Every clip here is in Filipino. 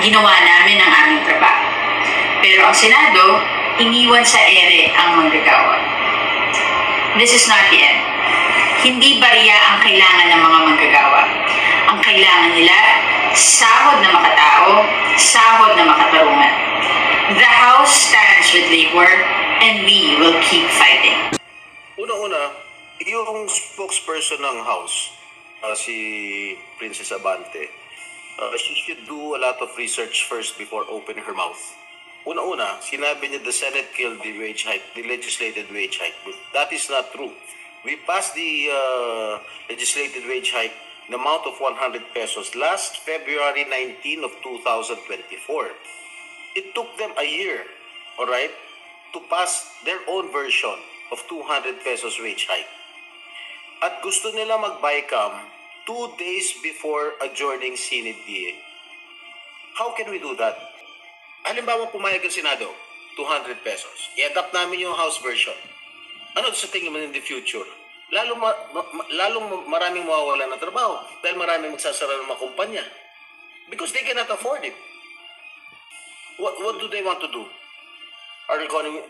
Ginawa namin ang aming trabaho. Pero ang Senado, iniwan sa ere ang manggagawa. This is not the end. Hindi barya ang kailangan ng mga manggagawa. Ang kailangan nila, sahod na makatao, sahod na makatarungan. The House stands with labor and we will keep fighting. Una-una, yung spokesperson ng House, si Princess Abante, she should do a lot of research first before opening her mouth. Una-una, sinabi niya the Senate killed the wage hike, the legislated wage hike. But that is not true. We passed the legislated wage hike, the amount of 100 pesos, last February 19 of 2024. It took them a year, all right, to pass their own version of 200 pesos wage hike. At gusto nila mag-BICAM 2 days before adjourning Senate DA. How can we do that? Halimbawa pumayag ang Senado, 200 pesos. I-adapt namin yung House version. Ano sa tingin mo in the future? Lalong maraming mawawala ng trabaho dahil maraming magsasara ng mga kumpanya. Because they cannot afford it. What do they want to do?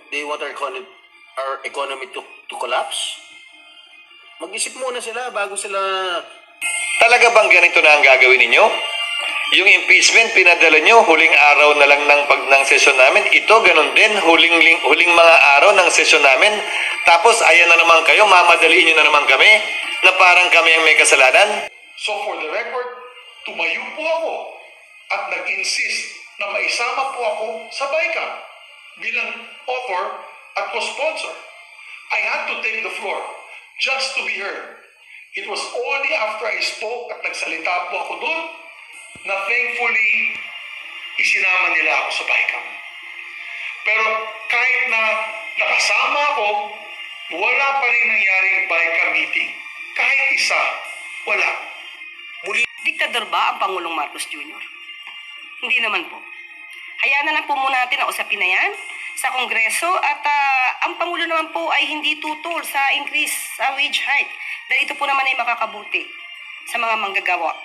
They want our economy to collapse? Mag-isip muna sila bago sila... Talaga bang ganito na ang gagawin ninyo? Yung impeachment, pinadala nyo, huling araw na lang ng sesyon namin. Ito, ganun din, huling mga araw ng sesyon namin. Tapos, ayan na naman kayo, mamadaliin nyo na naman kami, na parang kami ang may kasalanan. So for the record, tumayo po ako at nag-insist na maisama po ako sa BICAM bilang author at co-sponsor. I had to take the floor just to be heard. It was only after I spoke at nagsalita po ako doon na thankfully isinama nila ako sa BICAM. Pero kahit na nakasama ako, wala pa rin nangyaring BICAM meeting. Kahit isa, wala. Diktador ba ang Pangulong Marcos Jr.? Hindi naman po. Hayaan na lang po muna natin ang usapin na yan sa Kongreso at ang Pangulo naman po ay hindi tutol sa increase sa wage hike dahil ito po naman ay makakabuti sa mga manggagawa.